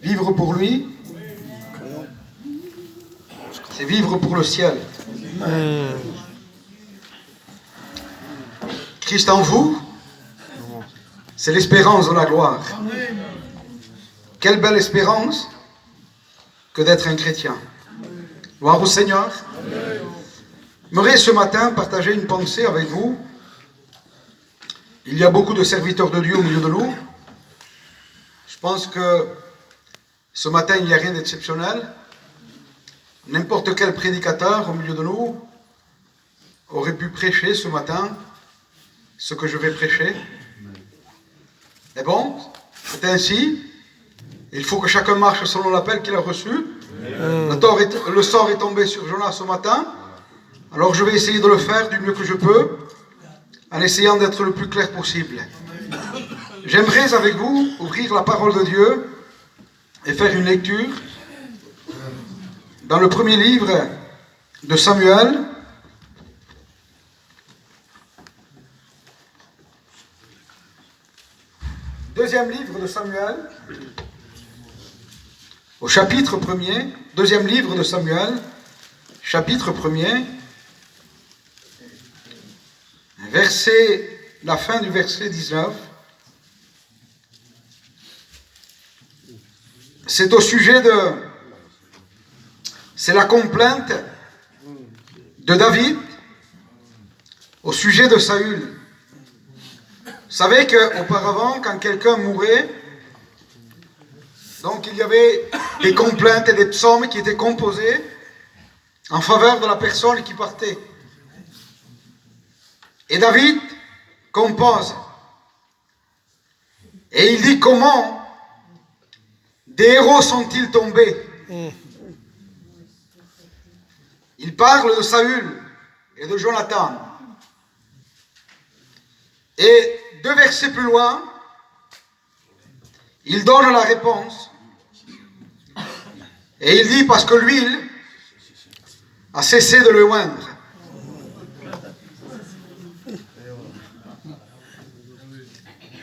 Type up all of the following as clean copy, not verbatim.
Vivre pour lui, c'est vivre pour le ciel. Christ en vous, c'est l'espérance de la gloire. Quelle belle espérance que d'être un chrétien. Gloire au Seigneur. J'aimerais ce matin partager une pensée avec vous. Il y a beaucoup de serviteurs de Dieu au milieu de nous. Je pense que ce matin, il n'y a rien d'exceptionnel. N'importe quel prédicateur au milieu de nous aurait pu prêcher ce matin ce que je vais prêcher. Mais bon, c'est ainsi. Il faut que chacun marche selon l'appel qu'il a reçu. Le sort est tombé sur Jonas ce matin. Alors je vais essayer de le faire du mieux que je peux, en essayant d'être le plus clair possible. J'aimerais avec vous ouvrir la parole de Dieu et faire une lecture dans le premier livre de Samuel, deuxième livre de Samuel, au chapitre 1er, deuxième livre de Samuel, chapitre 1er, la fin du verset 19. C'est au sujet c'est la complainte de David au sujet de Saül. Vous savez qu'auparavant, quand quelqu'un mourait, donc il y avait des complaintes et des psaumes qui étaient composés en faveur de la personne qui partait. Et David compose. Et il dit comment des héros sont-ils tombés? Il parle de Saül et de Jonathan. Et 2 versets plus loin, il donne la réponse. Et il dit parce que l'huile a cessé de le oindre.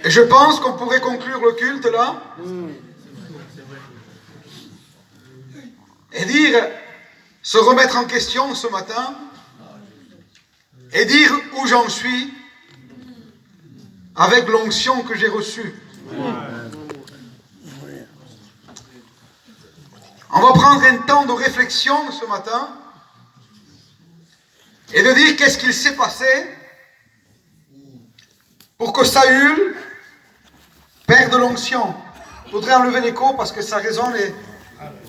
Et je pense qu'on pourrait conclure le culte là et dire, se remettre en question ce matin et dire où j'en suis avec l'onction que j'ai reçue. On va prendre un temps de réflexion ce matin et de dire qu'est-ce qu'il s'est passé pour que Saül perde l'onction. Je voudrais enlever l'écho parce que ça résonne et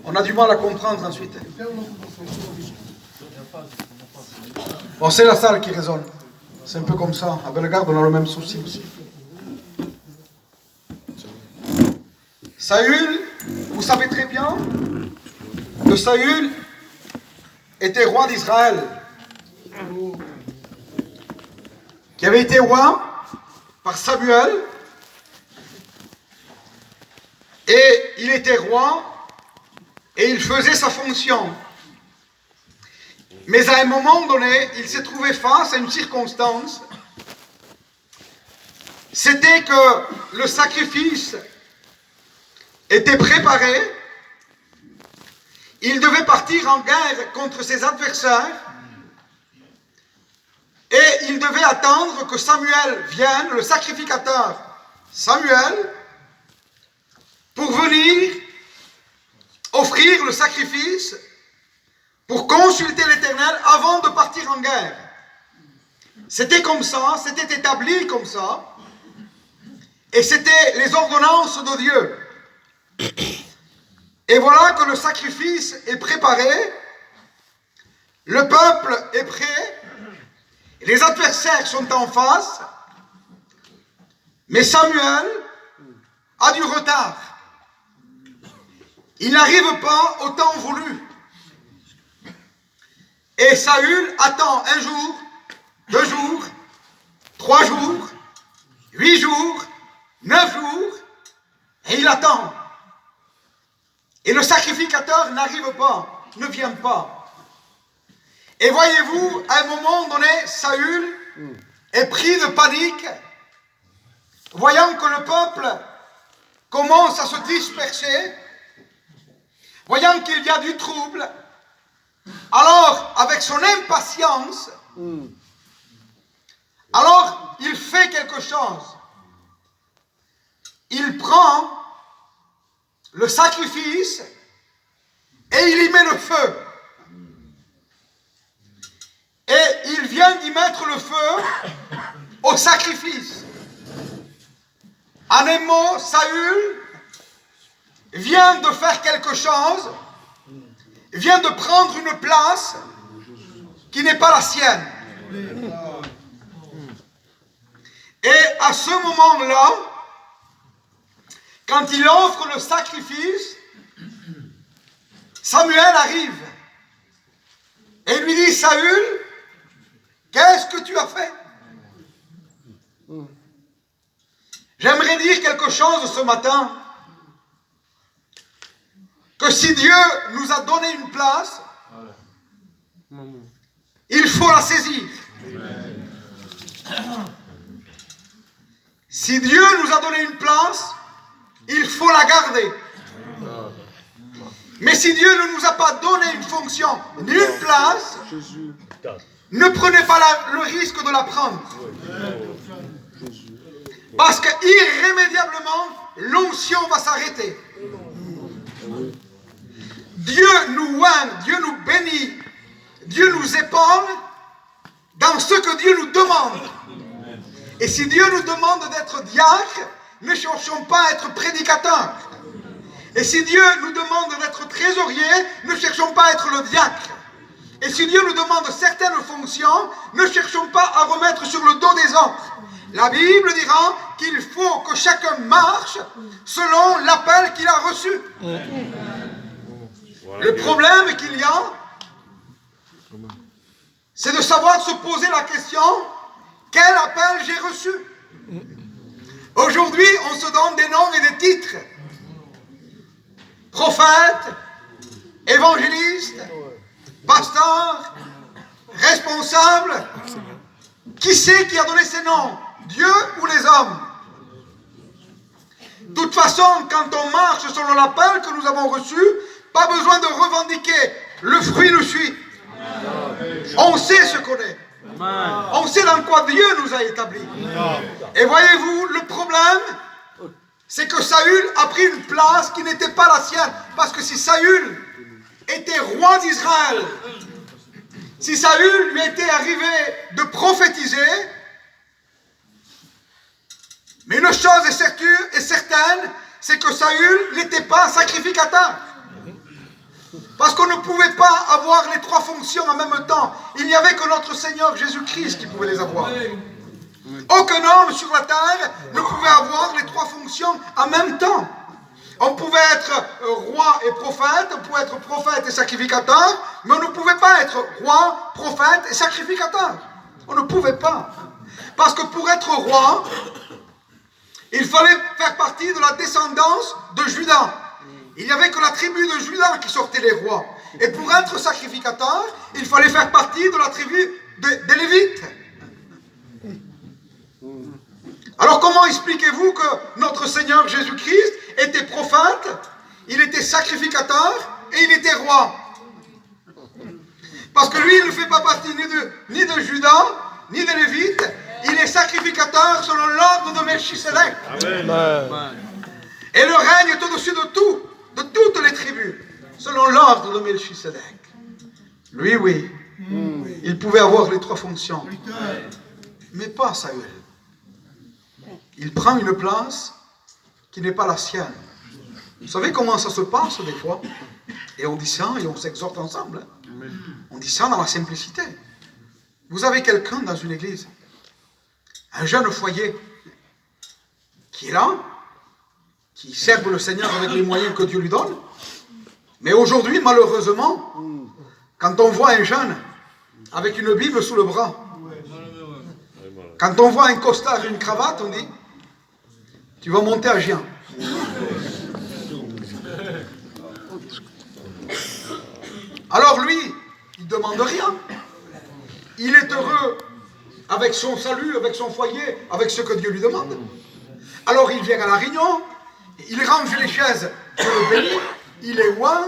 on a du mal à comprendre ensuite. Bon, c'est la salle qui résonne. C'est un peu comme ça. À Bellegarde, on a le même souci aussi. Saül, vous savez très bien que Saül était roi d'Israël, qui avait été roi par Samuel, et il était roi et il faisait sa fonction. Mais à un moment donné, il s'est trouvé face à une circonstance. C'était que le sacrifice était préparé. Il devait partir en guerre contre ses adversaires. Et il devait attendre que Samuel vienne, le sacrificateur Samuel, pour venir offrir le sacrifice, pour consulter l'Éternel avant de partir en guerre. C'était comme ça, c'était établi comme ça, et c'était les ordonnances de Dieu. Et voilà que le sacrifice est préparé, le peuple est prêt, les adversaires sont en face, mais Samuel a du retard. Il n'arrive pas au temps voulu. Et Saül attend 1 jour, 2 jours, 3 jours, 8 jours, 9 jours, et il attend. Et le sacrificateur n'arrive pas, ne vient pas. Et voyez-vous, à un moment donné, Saül est pris de panique, voyant que le peuple commence à se disperser, voyant qu'il y a du trouble, alors avec son impatience, alors il fait quelque chose. Il prend le sacrifice et il y met le feu. Et il vient d'y mettre le feu au sacrifice. En un mot, Saül vient de faire quelque chose, vient de prendre une place qui n'est pas la sienne. Et à ce moment-là, quand il offre le sacrifice, Samuel arrive et lui dit, Saül, qu'est-ce que tu as fait? J'aimerais dire quelque chose ce matin, que si Dieu nous a donné une place, il faut la saisir. Si Dieu nous a donné une place, il faut la garder. Mais si Dieu ne nous a pas donné une fonction ni une place, ne prenez pas le risque de la prendre. Parce que irrémédiablement, l'onction va s'arrêter. Dieu nous oint, Dieu nous bénit, Dieu nous épaule dans ce que Dieu nous demande. Et si Dieu nous demande d'être diacre, ne cherchons pas à être prédicateurs. Et si Dieu nous demande d'être trésorier, ne cherchons pas à être le diacre. Et si Dieu nous demande certaines fonctions, ne cherchons pas à remettre sur le dos des autres. La Bible dira qu'il faut que chacun marche selon l'appel qu'il a reçu. Le problème qu'il y a, c'est de savoir se poser la question, quel appel j'ai reçu? Aujourd'hui, on se donne des noms et des titres. Prophète, évangéliste, pasteur, responsable. Qui c'est qui a donné ces noms? Dieu ou les hommes? De toute façon, quand on marche selon l'appel que nous avons reçu, pas besoin de revendiquer. Le fruit nous suit. On sait ce qu'on est. On sait dans quoi Dieu nous a établis. Et voyez-vous, le problème, c'est que Saül a pris une place qui n'était pas la sienne. Parce que si Saül était roi d'Israël, si Saül lui était arrivé de prophétiser, mais une chose est certaine, c'est que Saül n'était pas sacrificateur. Parce qu'on ne pouvait pas avoir les trois fonctions en même temps. Il n'y avait que notre Seigneur Jésus-Christ qui pouvait les avoir. Aucun homme sur la terre ne pouvait avoir les trois fonctions en même temps. On pouvait être roi et prophète, on pouvait être prophète et sacrificateur, mais on ne pouvait pas être roi, prophète et sacrificateur. On ne pouvait pas. Parce que pour être roi, il fallait faire partie de la descendance de Juda. Il n'y avait que la tribu de Juda qui sortait les rois. Et pour être sacrificateur, il fallait faire partie de la tribu des Lévites. Alors comment expliquez-vous que notre Seigneur Jésus-Christ était prophète, il était sacrificateur et il était roi? Parce que lui, il ne fait pas partie ni de Juda, ni des Lévites. Il est sacrificateur selon l'ordre de Melchisedec. Et le règne est au-dessus de tout, de toutes les tribus, selon l'ordre de Melchisedec. Lui, oui, il pouvait avoir les trois fonctions, mais pas Saül. Il prend une place qui n'est pas la sienne. Vous savez comment ça se passe des fois? Et on dit ça et on s'exhorte ensemble. On dit ça dans la simplicité. Vous avez quelqu'un dans une église, un jeune foyer, qui est là, qui serve le Seigneur avec les moyens que Dieu lui donne. Mais aujourd'hui, malheureusement, quand on voit un jeune avec une Bible sous le bras, quand on voit un costard et une cravate, on dit, tu vas monter à Gien. Alors lui, il ne demande rien. Il est heureux avec son salut, avec son foyer, avec ce que Dieu lui demande. Alors il vient à la réunion, il range les chaises pour le bénir, il est oint,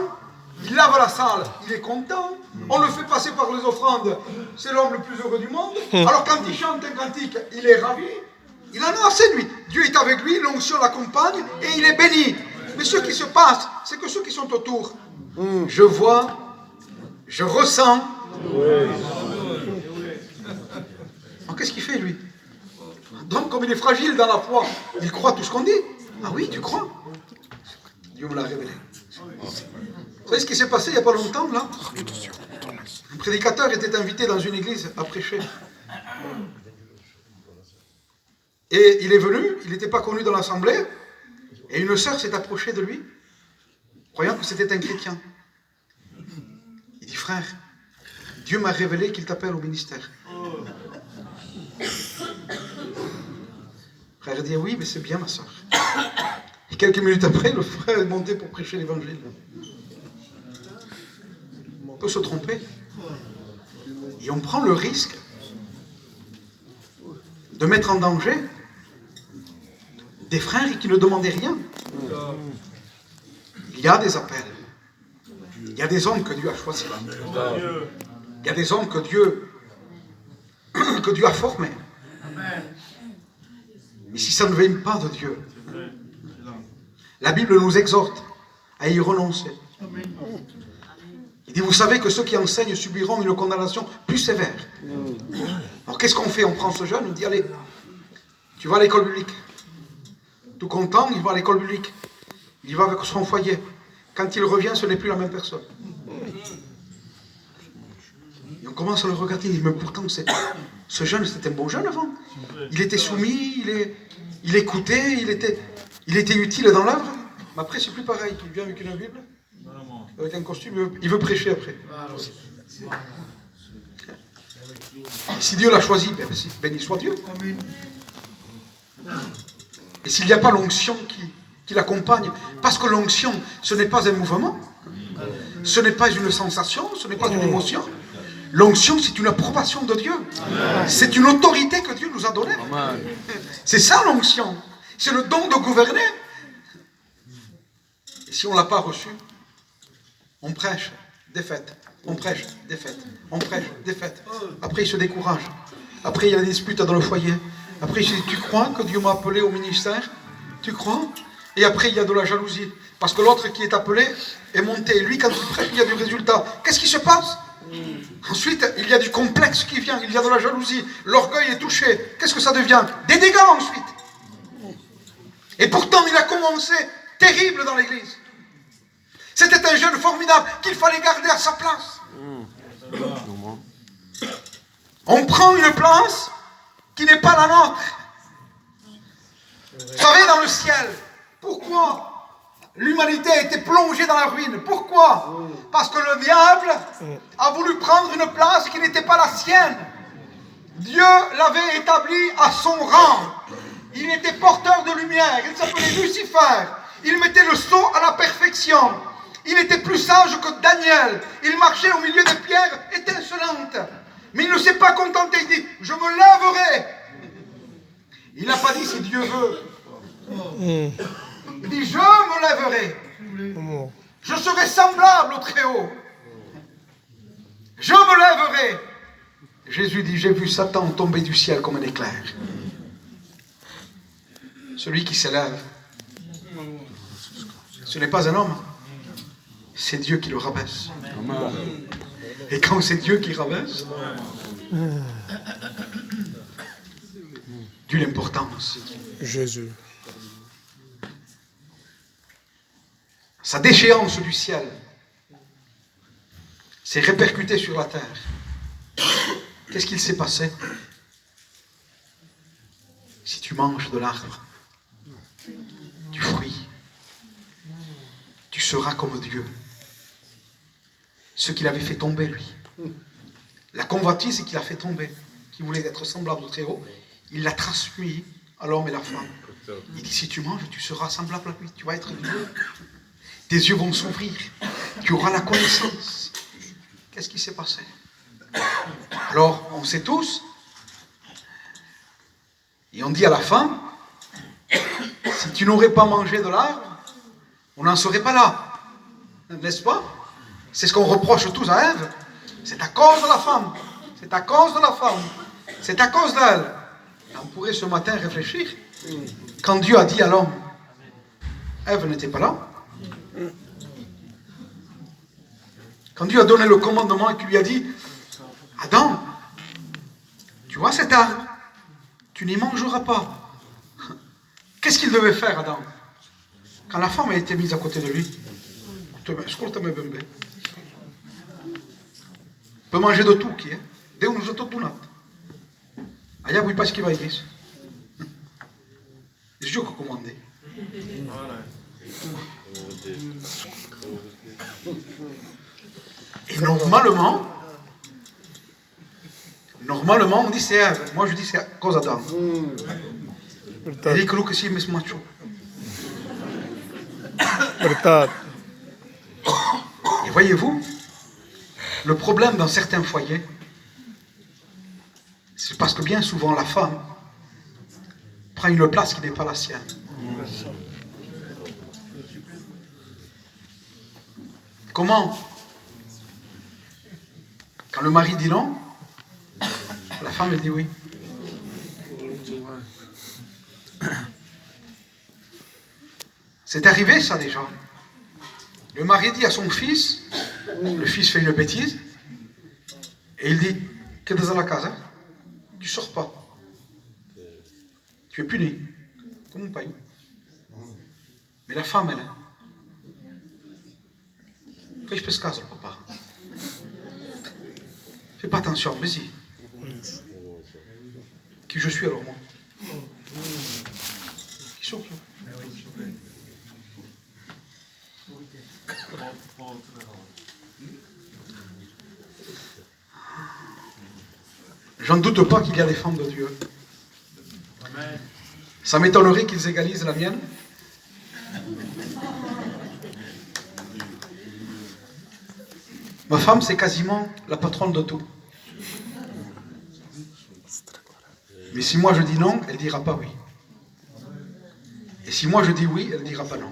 il lave la salle, il est content. On le fait passer par les offrandes, c'est l'homme le plus heureux du monde. Alors quand il chante un cantique, il est ravi. Il en a assez, lui. Dieu est avec lui, l'onction l'accompagne et il est béni. Mais ce qui se passe, c'est que ceux qui sont autour, je vois, je ressens. Alors qu'est-ce qu'il fait, lui? Donc, comme il est fragile dans la foi, il croit tout ce qu'on dit. Ah oui, tu crois? Dieu me l'a révélé. Vous savez ce qui s'est passé il n'y a pas longtemps, là? Un prédicateur était invité dans une église à prêcher. Et il est venu, il n'était pas connu dans l'assemblée, et une sœur s'est approchée de lui, croyant que c'était un chrétien. Il dit, frère, Dieu m'a révélé qu'il t'appelle au ministère. Frère dit, oui, mais c'est bien ma sœur. Et quelques minutes après, le frère est monté pour prêcher l'évangile. On peut se tromper. Et on prend le risque de mettre en danger des frères qui ne demandaient rien. Il y a des appels. Il y a des hommes que Dieu a choisis. Il y a des hommes que Dieu a formés. Mais si ça ne vient pas de Dieu, la Bible nous exhorte à y renoncer. Il dit, vous savez que ceux qui enseignent subiront une condamnation plus sévère. Alors qu'est-ce qu'on fait? On prend ce jeune, on dit, allez, tu vas à l'école biblique. Tout content, il va à l'école biblique. Il va avec son foyer. Quand il revient, ce n'est plus la même personne. Et on commence à le regarder, il dit, mais pourtant, ce jeune, c'était un bon jeune avant. Il était soumis, il écoutait, il était utile dans l'œuvre. Mais après, c'est plus pareil. Il vient avec une Bible, avec un costume, il veut prêcher après. Et si Dieu l'a choisi, béni soit Dieu. Et s'il n'y a pas l'onction qui l'accompagne, parce que l'onction, ce n'est pas un mouvement, ce n'est pas une sensation, ce n'est pas une émotion. L'onction, c'est une approbation de Dieu. C'est une autorité que Dieu nous a donnée. C'est ça l'onction. C'est le don de gouverner. Et si on ne l'a pas reçu, on prêche, défaite. On prêche, défaite. On prêche, défaite. Après, il se décourage. Après, il y a des disputes dans le foyer. Après, il se dit, tu crois que Dieu m'a appelé au ministère? Tu crois? Et après, il y a de la jalousie. Parce que l'autre qui est appelé est monté. Et lui, quand il prêche, il y a du résultat. Qu'est-ce qui se passe? Ensuite, il y a du complexe qui vient. Il y a de la jalousie. L'orgueil est touché. Qu'est-ce que ça devient? Des dégâts ensuite. Et pourtant, il a commencé terrible dans l'église. C'était un jeune formidable qu'il fallait garder à sa place. On prend une place qui n'est pas la nôtre. Vous savez, dans le ciel, pourquoi l'humanité a été plongée dans la ruine? Pourquoi? Parce que le diable a voulu prendre une place qui n'était pas la sienne. Dieu l'avait établi à son rang. Il était porteur de lumière. Il s'appelait Lucifer. Il mettait le sceau à la perfection. Il était plus sage que Daniel. Il marchait au milieu des pierres étincelantes. Mais il ne s'est pas contenté. Il dit, je me lèverai. Il n'a pas dit si Dieu veut. Il dit, je me lèverai. Je serai semblable au Très-Haut. Je me lèverai. Jésus dit, j'ai vu Satan tomber du ciel comme un éclair. Celui qui s'élève, ce n'est pas un homme, c'est Dieu qui le rabaisse. Et quand c'est Dieu qui rabaisse, d'une importance. Jésus. Sa déchéance du ciel s'est répercutée sur la terre. Qu'est-ce qu'il s'est passé? Si tu manges de l'arbre, du fruit, tu seras comme Dieu. Ce qu'il avait fait tomber, lui. La convoitise qu'il a fait tomber, qui voulait être semblable au Très-Haut, il l'a transmis à l'homme et la femme. Il dit, si tu manges, tu seras semblable à lui, tu vas être Dieu. Tes yeux vont s'ouvrir, tu auras la connaissance. Qu'est-ce qui s'est passé? Alors, on sait tous, et on dit à la femme, si tu n'aurais pas mangé de l'arbre, on n'en serait pas là. N'est-ce pas? C'est ce qu'on reproche tous à Ève. C'est à cause de la femme. C'est à cause de la femme. C'est à cause d'elle. On pourrait ce matin réfléchir. Quand Dieu a dit à l'homme, Ève n'était pas là. Quand Dieu a donné le commandement et qu'il lui a dit, Adam, tu vois cet arbre, tu n'y mangeras pas. Qu'est-ce qu'il devait faire, Adam? Quand la femme a été mise à côté de lui, peut manger de tout, qui est. Deus nos todo nada. Allá voy pas ce qui va dire. C'est Dieu qui a commandé. Et normalement, on dit c'est Ève. Moi je dis c'est à cause d'Adam. Il dit que si mes macho. Et voyez-vous, le problème dans certains foyers, c'est parce que bien souvent la femme prend une place qui n'est pas la sienne. Comment? Quand le mari dit non, la femme elle dit oui. C'est arrivé ça déjà. Le mari dit à son fils, le fils fait une bêtise, et il dit, que dans la casa, tu sors pas. Tu es puni. Comme un paillou. Mais la femme, elle, fais pescazo, papa. Fais pas attention, vas-y. Qui je suis alors moi? Qui sont J'en doute pas qu'il y a des femmes de Dieu. Ça m'étonnerait qu'ils égalisent la mienne. Ma femme, c'est quasiment la patronne de tout. Mais si moi je dis non, elle ne dira pas oui. Et si moi je dis oui, elle ne dira pas non.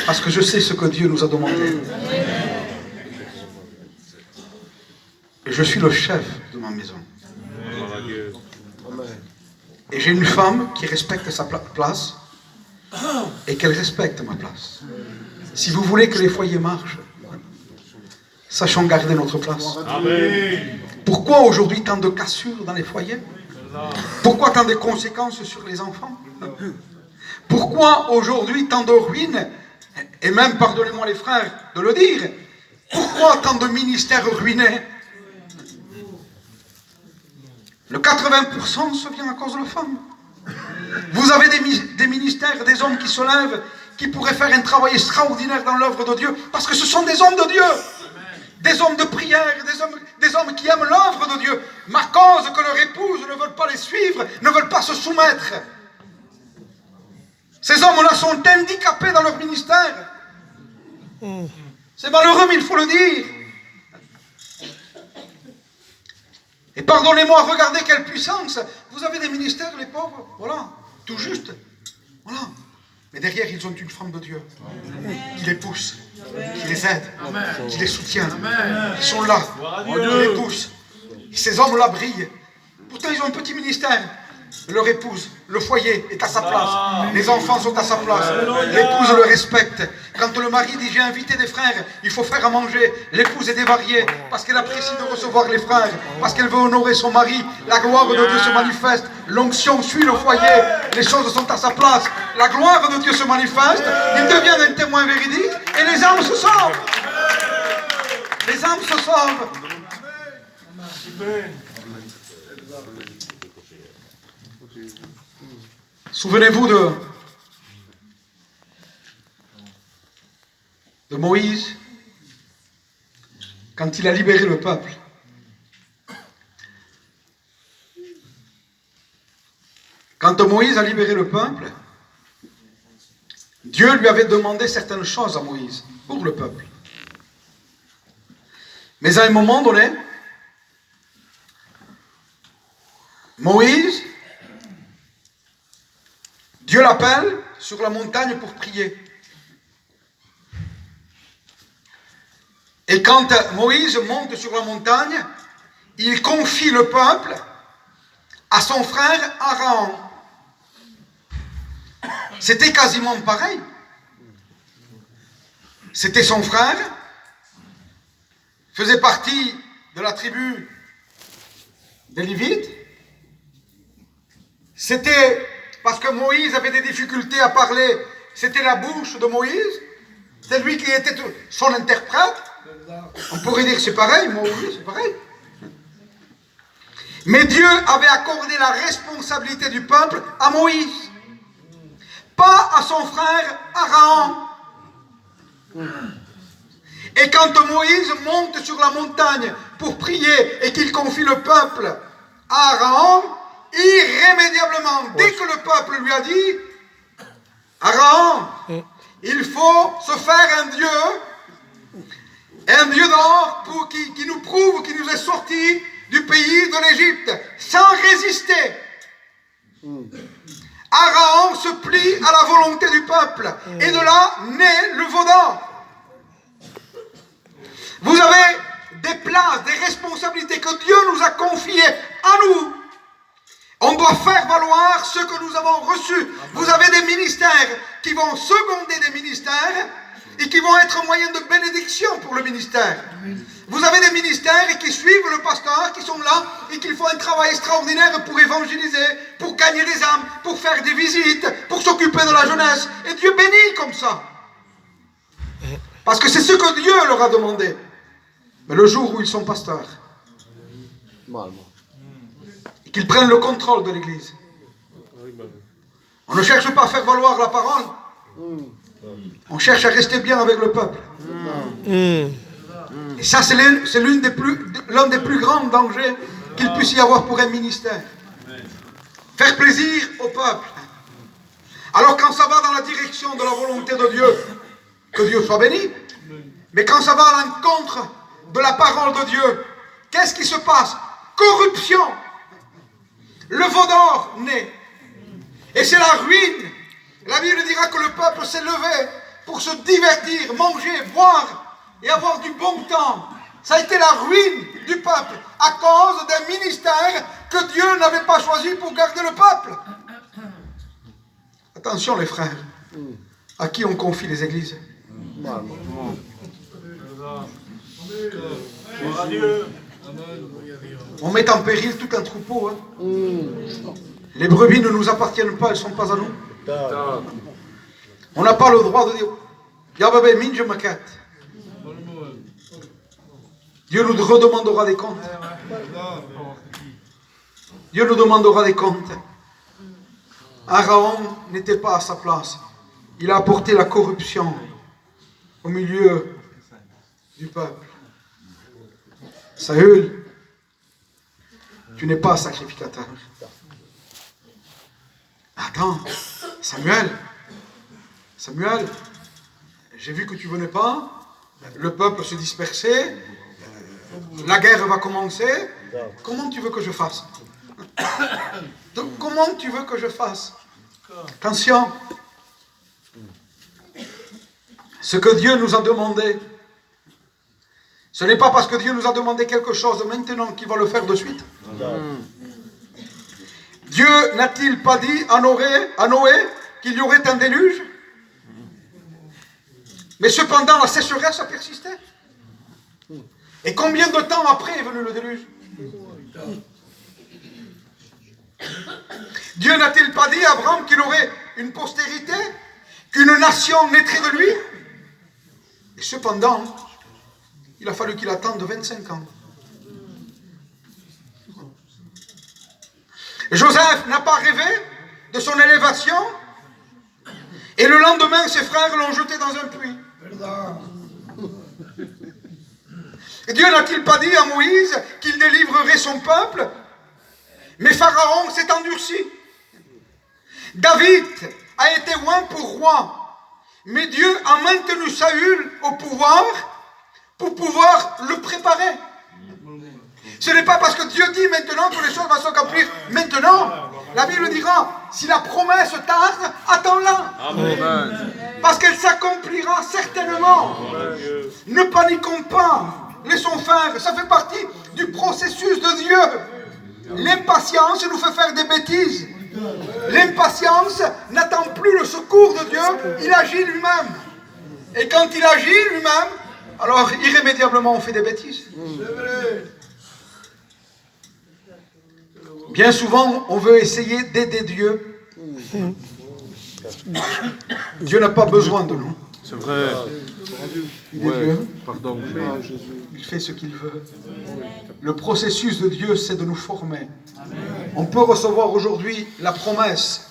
Parce que je sais ce que Dieu nous a demandé. Et je suis le chef de ma maison. Et j'ai une femme qui respecte sa place et qu'elle respecte ma place. Si vous voulez que les foyers marchent, sachons garder notre place. Pourquoi aujourd'hui tant de cassures dans les foyers? Pourquoi tant de conséquences sur les enfants? Pourquoi aujourd'hui tant de ruines? Et même, pardonnez-moi les frères de le dire, pourquoi tant de ministères ruinés? Le 80% se vient à cause de la femme. Vous avez des ministères, des hommes qui se lèvent, qui pourraient faire un travail extraordinaire dans l'œuvre de Dieu, parce que ce sont des hommes de Dieu, des hommes de prière, des hommes qui aiment l'œuvre de Dieu, mais à cause que leurs épouses ne veulent pas les suivre, ne veulent pas se soumettre. Ces hommes-là sont handicapés dans leur ministère. C'est malheureux, mais il faut le dire. Et pardonnez-moi, regardez quelle puissance. Vous avez des ministères, les pauvres, voilà, tout juste. Voilà. Mais derrière, ils ont une femme de Dieu qui les pousse, qui les aide, qui les soutient. Ils sont là, qui les poussent. Et ces hommes-là brillent. Pourtant, ils ont un petit ministère. Leur épouse, le foyer est à sa place. Les enfants sont à sa place. L'épouse le respecte. Quand le mari dit j'ai invité des frères, il faut faire à manger. L'épouse est dévariée parce qu'elle apprécie de recevoir les frères, parce qu'elle veut honorer son mari. La gloire de Dieu se manifeste. L'onction suit le foyer. Les choses sont à sa place. La gloire de Dieu se manifeste. Il devient un témoin véridique et les âmes se sauvent. Les âmes se sauvent. Souvenez-vous de Moïse, quand il a libéré le peuple. Quand Moïse a libéré le peuple, Dieu lui avait demandé certaines choses à Moïse, pour le peuple. Mais à un moment donné, Moïse, Dieu l'appelle sur la montagne pour prier. Et quand Moïse monte sur la montagne, il confie le peuple à son frère Aaron. C'était quasiment pareil. C'était son frère, faisait partie de la tribu des Lévites. C'était parce que Moïse avait des difficultés à parler, c'était la bouche de Moïse. C'est lui qui était son interprète. On pourrait dire que c'est pareil, Moïse, c'est pareil. Mais Dieu avait accordé la responsabilité du peuple à Moïse, pas à son frère Aaron. Et quand Moïse monte sur la montagne pour prier et qu'il confie le peuple à Aaron, irrémédiablement, dès que le peuple lui a dit, Aaron, il faut se faire un Dieu d'or qui nous prouve qu'il nous est sorti du pays de l'Égypte, sans résister. Aaron se plie à la volonté du peuple, et de là naît le veau d'or. Vous avez des places, des responsabilités que Dieu nous a confiées à nous. On doit faire valoir ce que nous avons reçu. Vous avez des ministères qui vont seconder des ministères et qui vont être un moyen de bénédiction pour le ministère. Vous avez des ministères qui suivent le pasteur, qui sont là et qui font un travail extraordinaire pour évangéliser, pour gagner des âmes, pour faire des visites, pour s'occuper de la jeunesse. Et Dieu bénit comme ça. Parce que c'est ce que Dieu leur a demandé. Mais le jour où ils sont pasteurs, et qu'ils prennent le contrôle de l'Église, on ne cherche pas à faire valoir la parole, on cherche à rester bien avec le peuple. Et ça, c'est l'un des plus grands dangers qu'il puisse y avoir pour un ministère. Faire plaisir au peuple. Alors quand ça va dans la direction de la volonté de Dieu, que Dieu soit béni, mais quand ça va à l'encontre de la parole de Dieu, qu'est-ce qui se passe? Corruption. Le veau d'or naît. Et c'est la ruine. La Bible dira que le peuple s'est levé pour se divertir, manger, boire et avoir du bon temps. Ça a été la ruine du peuple à cause d'un ministère que Dieu n'avait pas choisi pour garder le peuple. Attention les frères, à qui on confie les églises? On met en péril tout un troupeau. Les brebis ne nous appartiennent pas, elles ne sont pas à nous. On n'a pas le droit de dire Yababé minje makat. Dieu nous redemandera des comptes. Dieu nous demandera des comptes. Aaron n'était pas à sa place. Il a apporté la corruption au milieu du peuple. Saül, tu n'es pas sacrificateur. Attends, Samuel, j'ai vu que tu venais pas, le peuple se dispersait, la guerre va commencer, comment tu veux que je fasse? Donc, comment tu veux que je fasse? Attention, ce que Dieu nous a demandé, ce n'est pas parce que Dieu nous a demandé quelque chose maintenant qu'il va le faire de suite. Dieu n'a-t-il pas dit à Noé qu'il y aurait un déluge? Mais cependant, la sécheresse a persisté. Et combien de temps après est venu le déluge? Dieu n'a-t-il pas dit à Abraham qu'il aurait une postérité, qu'une nation naîtrait de lui? Et cependant, il a fallu qu'il attende 25 ans. Joseph n'a pas rêvé de son élévation, et le lendemain, ses frères l'ont jeté dans un puits. Et Dieu n'a-t-il pas dit à Moïse qu'il délivrerait son peuple? Mais Pharaon s'est endurci. David a été oint pour roi, mais Dieu a maintenu Saül au pouvoir pour pouvoir le préparer. Ce n'est pas parce que Dieu dit maintenant que les choses vont s'accomplir maintenant. La Bible dira, si la promesse tarde, attends-la. Parce qu'elle s'accomplira certainement. Ne paniquons pas. Laissons faire. Ça fait partie du processus de Dieu. L'impatience nous fait faire des bêtises. L'impatience n'attend plus le secours de Dieu. Il agit lui-même. Et quand il agit lui-même, alors irrémédiablement on fait des bêtises. Bien souvent, on veut essayer d'aider Dieu. Dieu n'a pas besoin de nous. C'est vrai. Il est Dieu. Pardon. Il fait ce qu'il veut. Le processus de Dieu, c'est de nous former. On peut recevoir aujourd'hui la promesse.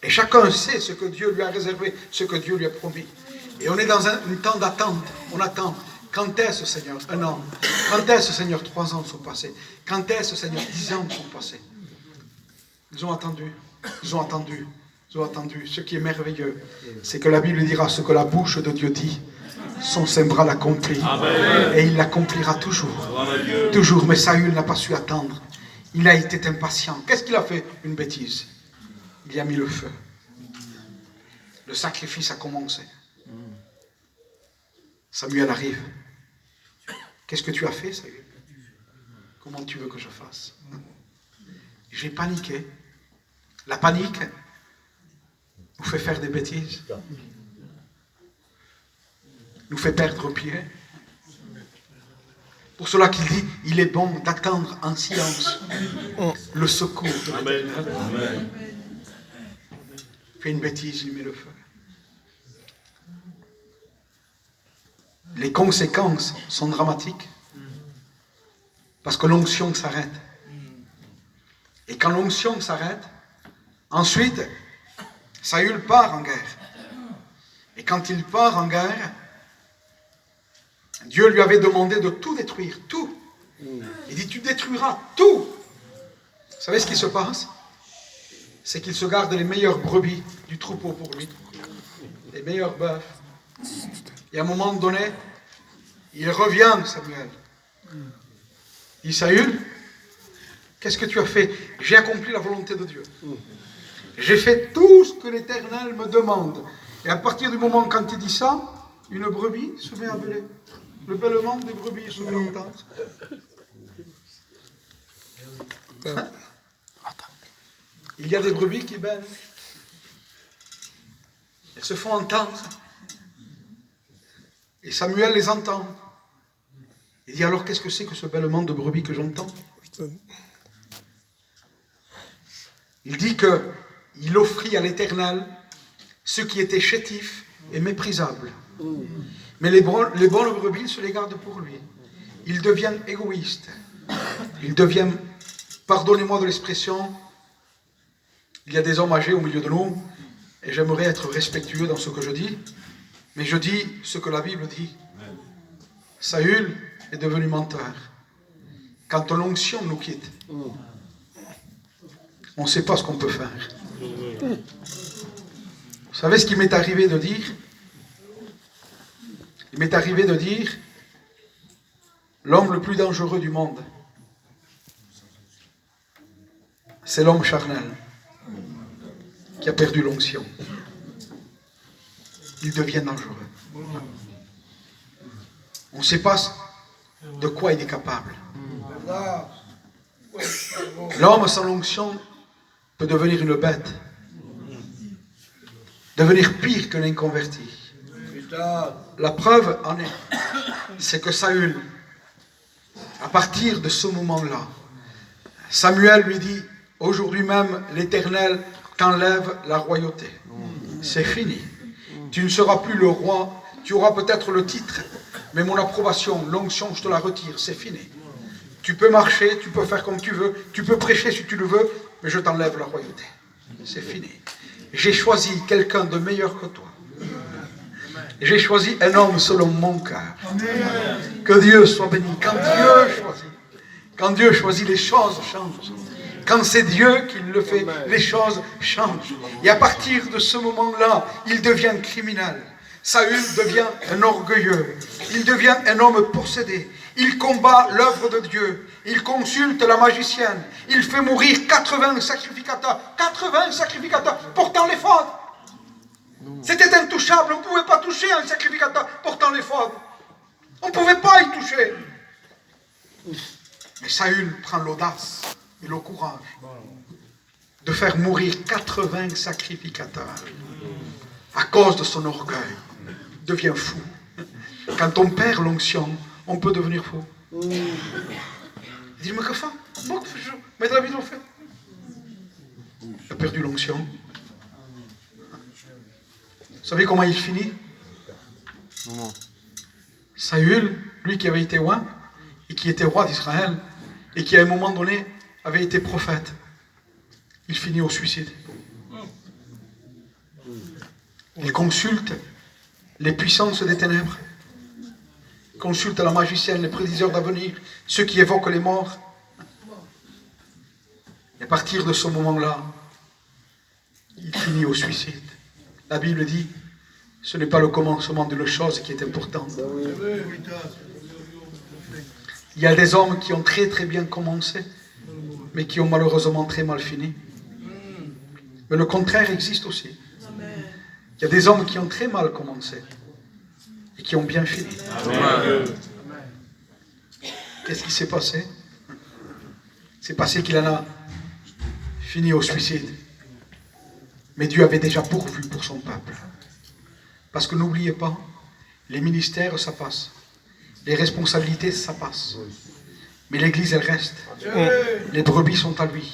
Et chacun sait ce que Dieu lui a réservé, ce que Dieu lui a promis. Et on est dans un temps d'attente. On attend. Quand est-ce, Seigneur? 1 an. Quand est-ce, Seigneur? 3 ans sont passés. Quand est-ce, Seigneur? 10 ans sont passés. Ils ont attendu. Ils ont attendu. Ils ont attendu. Ce qui est merveilleux, c'est que la Bible dira ce que la bouche de Dieu dit. Son saint bras l'accomplit. Et il l'accomplira toujours. Toujours. Mais Saül n'a pas su attendre. Il a été impatient. Qu'est-ce qu'il a fait? Une bêtise. Il y a mis le feu. Le sacrifice a commencé. Samuel arrive. Qu'est-ce que tu as fait, Saül? Comment tu veux que je fasse? J'ai paniqué. La panique nous fait faire des bêtises. Nous fait perdre pied. Pour cela qu'il dit, il est bon d'attendre en silence le secours de l'Éternel. Fait une bêtise, il met le feu. Les conséquences sont dramatiques parce que l'onction s'arrête. Et quand l'onction s'arrête, ensuite, Saül part en guerre. Et quand il part en guerre, Dieu lui avait demandé de tout détruire, tout. Il dit, tu détruiras tout. Vous savez ce qui se passe? C'est qu'il se garde les meilleures brebis du troupeau pour lui, les meilleurs bœufs. Et à un moment donné, il revient, Samuel. Il dit, Saül, qu'est-ce que tu as fait? J'ai accompli la volonté de Dieu. J'ai fait tout ce que l'Éternel me demande. Et à partir du moment quand il dit ça, une brebis se met à bêler. Le bêlement des brebis se met à entendre. Il y a des brebis qui bêlent. Elles se font entendre. Et Samuel les entend. Il dit, alors qu'est-ce que c'est que ce bêlement de brebis que j'entends? Il dit qu'il offrit à l'Éternel ce qui était chétif et méprisable. Mais les bonnes brebis, il se les garde pour lui. Il devient égoïste. Il devient, pardonnez-moi de l'expression, il y a des hommes âgés au milieu de nous, et j'aimerais être respectueux dans ce que je dis, mais je dis ce que la Bible dit. Saül est devenu menteur. Quand l'onction nous quitte, on ne sait pas ce qu'on peut faire. Vous savez ce qui m'est arrivé de dire? Il m'est arrivé de dire, l'homme le plus dangereux du monde, c'est l'homme charnel qui a perdu l'onction. Il devient dangereux. On ne sait pas de quoi il est capable. L'homme sans l'onction peut devenir une bête, devenir pire que l'inconverti. La preuve en est, c'est que Saül, à partir de ce moment-là, Samuel lui dit, aujourd'hui même l'Éternel t'enlève la royauté. C'est fini. Tu ne seras plus le roi, tu auras peut-être le titre, mais mon approbation, l'onction, je te la retire, c'est fini. Tu peux marcher, tu peux faire comme tu veux, tu peux prêcher si tu le veux, mais je t'enlève la royauté. C'est fini. J'ai choisi quelqu'un de meilleur que toi. J'ai choisi un homme selon mon cœur. Que Dieu soit béni. Quand Dieu choisit, les choses changent. Quand c'est Dieu qui le fait, les choses changent. Et à partir de ce moment-là, il devient criminel. Saül devient un orgueilleux. Il devient un homme possédé. Il combat l'œuvre de Dieu. Il consulte la magicienne. Il fait mourir 80 sacrificateurs. 80 sacrificateurs portant l'éphod. C'était intouchable. On ne pouvait pas toucher un sacrificateur portant l'éphod. On ne pouvait pas y toucher. Mais Saül prend l'audace et le courage de faire mourir 80 sacrificateurs à cause de son orgueil. Il devient fou. Quand on perd l'onction, on peut devenir fou. Il dit, mais que fait? Mais la vie on fait. Il a perdu l'onction. Vous savez comment il finit? Saül, lui qui avait été roi, et qui était roi d'Israël, et qui à un moment donné avait été prophète, il finit au suicide. Il consulte les puissances des ténèbres, il consulte la magicienne, les prédiseurs d'avenir, ceux qui évoquent les morts. Et à partir de ce moment-là, il finit au suicide. La Bible dit, ce n'est pas le commencement d'une chose qui est importante. Il y a des hommes qui ont très très bien commencé, mais qui ont malheureusement très mal fini. Mais le contraire existe aussi. Il y a des hommes qui ont très mal commencé, et qui ont bien fini. Qu'est-ce qui s'est passé? C'est passé qu'il en a fini au suicide. Mais Dieu avait déjà pourvu pour son peuple. Parce que n'oubliez pas, les ministères, ça passe. Les responsabilités, ça passe. Mais l'Église, elle reste. Les brebis sont à lui.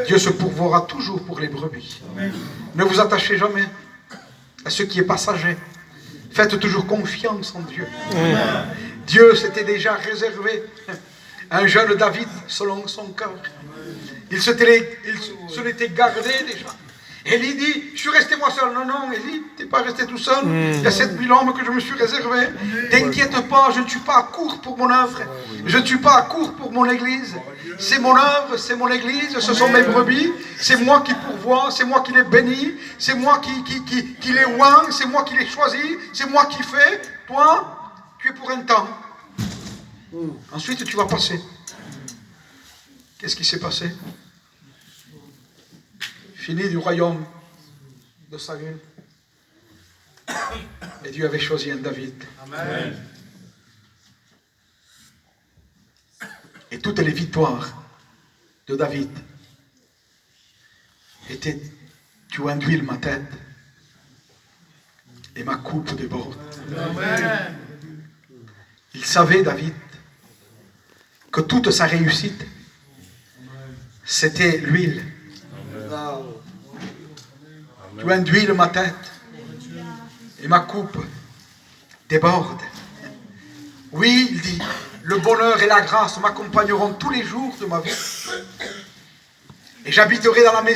Dieu se pourvoira toujours pour les brebis. Ne vous attachez jamais à ce qui est passager. Faites toujours confiance en Dieu. Dieu s'était déjà réservé un jeune David selon son cœur. Il se l'était gardé déjà. Élie dit, je suis resté moi seul. Non, non, Élie, tu n'es pas resté tout seul. Il y a 7000 hommes que je me suis réservés. T'inquiète pas, je ne suis pas à court pour mon œuvre. Je ne suis pas à court pour mon église. C'est mon œuvre, c'est mon église, ce sont mes brebis. C'est moi qui pourvois, c'est moi qui les bénis. C'est moi qui les oins, c'est moi qui les choisis. C'est moi qui fais. Toi, tu es pour un temps. Ensuite, tu vas passer. Qu'est-ce qui s'est passé? Fini du royaume de Saül. Et Dieu avait choisi un David. Amen. Et toutes les victoires de David étaient, tu induis ma tête et ma coupe déborde. Amen. Il savait, David, que toute sa réussite, c'était l'huile. Tu induis ma tête et ma coupe déborde. Oui, il dit, le bonheur et la grâce m'accompagneront tous les jours de ma vie. Et j'habiterai dans la maison